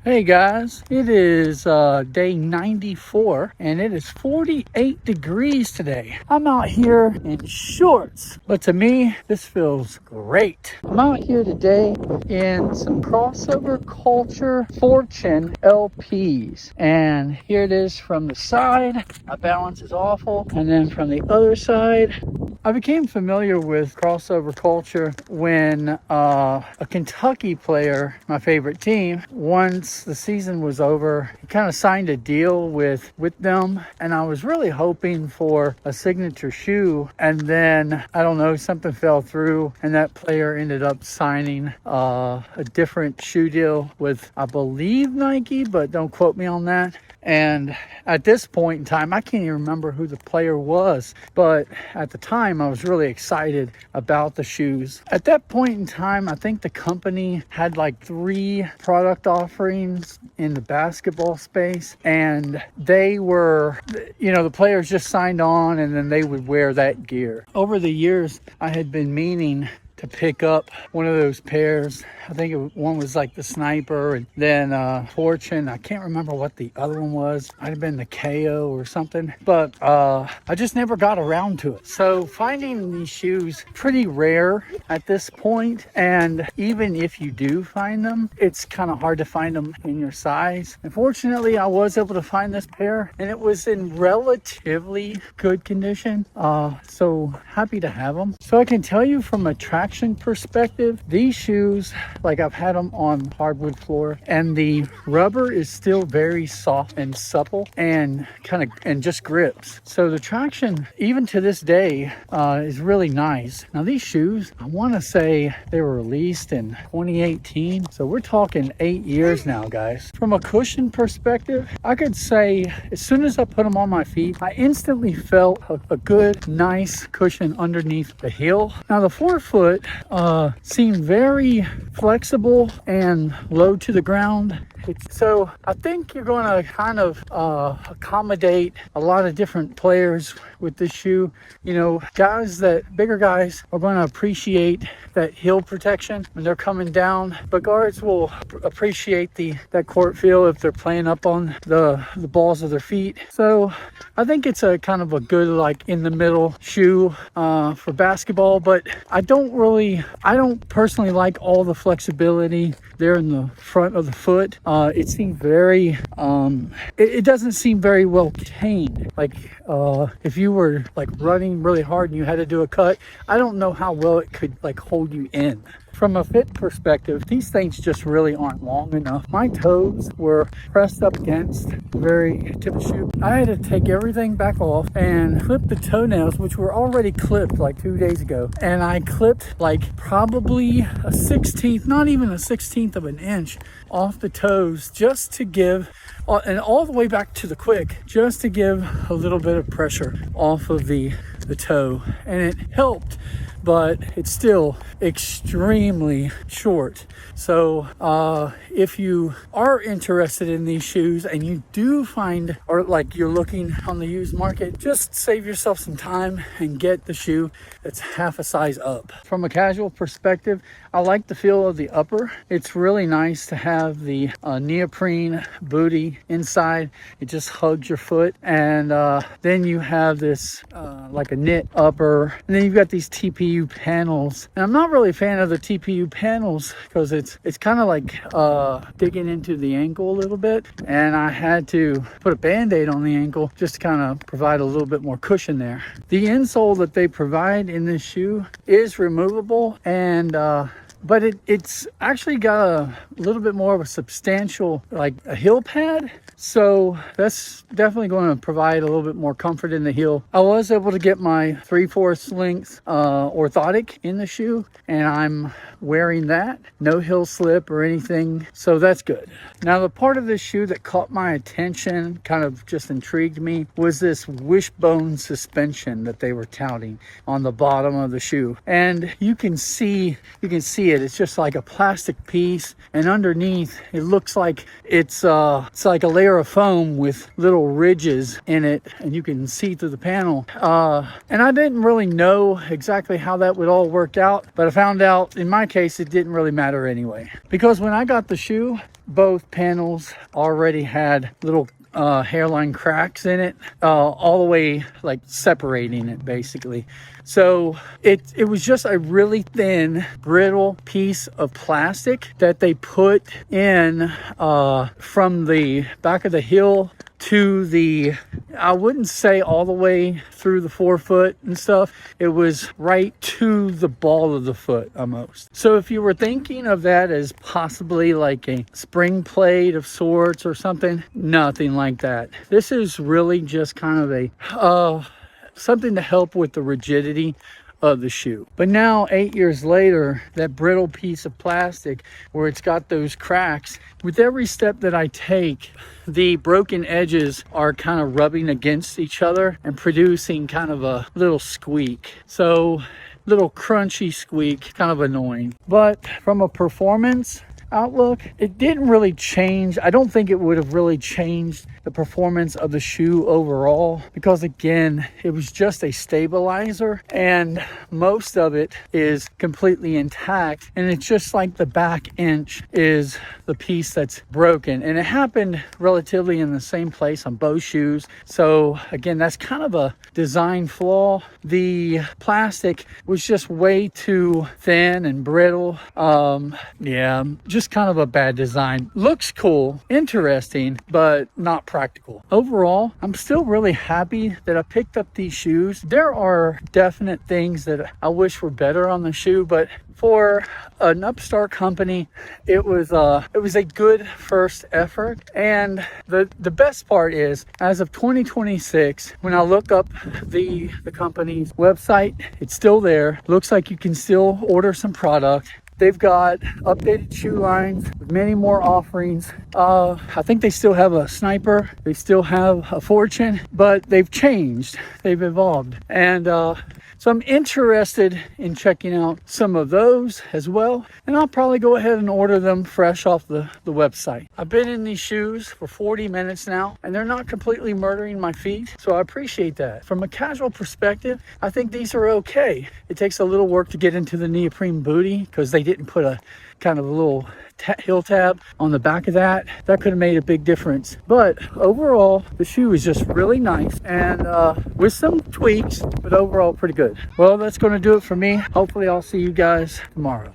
Hey guys, it is day 94 and it is 48 degrees today. I'm out here in shorts, but to me, this feels great. I'm out here today in some Crossover Culture Fortune LPs. And here it is from the side. My balance is awful. And then from the other side, I became familiar with Crossover Culture when a Kentucky player, my favorite team, once the season was over, he kind of signed a deal with them, and I was really hoping for a signature shoe, and then I don't know, something fell through and that player ended up signing a different shoe deal with, I believe, Nike, but don't quote me on that. And at this point in time, I can't even remember who the player was, but at the time I was really excited about the shoes. At that point in time, I think the company had like 3 product offerings in the basketball space, and they were, the players just signed on and then they would wear that gear. Over the years, I had been meaning to pick up one of those pairs. I think one was like the Sniper, and then Fortune. I can't remember what the other one was. Might have been the KO or something, but I just never got around to it. So finding these shoes pretty rare at this point, and even if you do find them, it's kind of hard to find them in your size. Unfortunately, I was able to find this pair and it was in relatively good condition, so happy to have them. So I can tell you from a traction perspective, these shoes, like, I've had them on hardwood floor and the rubber is still very soft and supple and just grips. So the traction, even to this day, is really nice. Now these shoes, I want to say they were released in 2018. So we're talking 8 years now, guys. From a cushion perspective, I could say as soon as I put them on my feet, I instantly felt a good, nice cushion underneath the heel. Now the forefoot seemed very flexible and low to the ground. So I think you're going to kind of accommodate a lot of different players with this shoe. Bigger guys are going to appreciate that heel protection when they're coming down, but guards will appreciate that court feel if they're playing up on the balls of their feet. So I think it's a kind of a good, like, in the middle shoe for basketball, but I don't personally like all the flexibility there in the front of the foot. It seemed very, it doesn't seem very well contained. Like, if you were like running really hard and you had to do a cut, I don't know how well it could like hold you in. From a fit perspective, these things just really aren't long enough. My toes were pressed up against the very tip of the shoe. I had to take everything back off and clip the toenails, which were already clipped like 2 days ago. And I clipped like probably a 16th, not even a 16th of an inch off the toes, just to give, and all the way back to the quick, just to give a little bit of pressure off of the toe. And it helped, but it's still extremely short. So if you are interested in these shoes and you do find, or like you're looking on the used market, just save yourself some time and get the shoe that's half a size up. From a casual perspective, I like the feel of the upper. It's really nice to have the neoprene booty inside. It just hugs your foot, and then you have this like a knit upper, and then you've got these TPU panels. And I'm not really a fan of the TPU panels because it's kind of like digging into the ankle a little bit, and I had to put a band-aid on the ankle just to kind of provide a little bit more cushion there. The insole that they provide in this shoe is removable, and but it's actually got a little bit more of a substantial, like a heel pad. So that's definitely going to provide a little bit more comfort in the heel. I was able to get my 3/4 length orthotic in the shoe, and I'm wearing that. No heel slip or anything, so that's good. Now the part of this shoe that caught my attention, kind of just intrigued me, was this wishbone suspension that they were touting on the bottom of the shoe. And you can see it. It's just like a plastic piece, and underneath it looks like it's like a layer of foam with little ridges in it, and you can see through the panel. And I didn't really know exactly how that would all work out, but I found out in my case it didn't really matter anyway, because when I got the shoe, both panels already had little hairline cracks in it, all the way like separating it basically. So it was just a really thin, brittle piece of plastic that they put in from the back of the heel to the, I wouldn't say all the way through the forefoot and stuff. It was right to the ball of the foot almost. So if you were thinking of that as possibly like a spring plate of sorts or something, nothing like that. This is really just kind of a something to help with the rigidity of the shoe. But now 8 years later, that brittle piece of plastic where it's got those cracks, with every step that I take, the broken edges are kind of rubbing against each other and producing kind of a little squeak. So little crunchy squeak, kind of annoying. But from a performance outlook, it didn't really change. I don't think it would have really changed the performance of the shoe overall, because again, it was just a stabilizer and most of it is completely intact, and it's just like the back inch is the piece that's broken, and it happened relatively in the same place on both shoes. So again, that's kind of a design flaw. The plastic was just way too thin and brittle. Yeah, just kind of a bad design. Looks cool, interesting, but not practical. Overall, I'm still really happy that I picked up these shoes. There are definite things that I wish were better on the shoe, but for an upstart company, it was a good first effort. And the best part is, as of 2026, when I look up the company's website, it's still there. Looks like you can still order some product. They've got updated shoe lines with many more offerings. I think they still have a Sniper. They still have a Fortune, but they've changed. They've evolved. And so I'm interested in checking out some of those as well. And I'll probably go ahead and order them fresh off the website. I've been in these shoes for 40 minutes now, and they're not completely murdering my feet. So I appreciate that. From a casual perspective, I think these are okay. It takes a little work to get into the neoprene booty because they didn't put a kind of a little heel tab on the back of that. That could have made a big difference. But overall, the shoe is just really nice, and with some tweaks, but overall pretty good. Well, that's going to do it for me. Hopefully I'll see you guys tomorrow.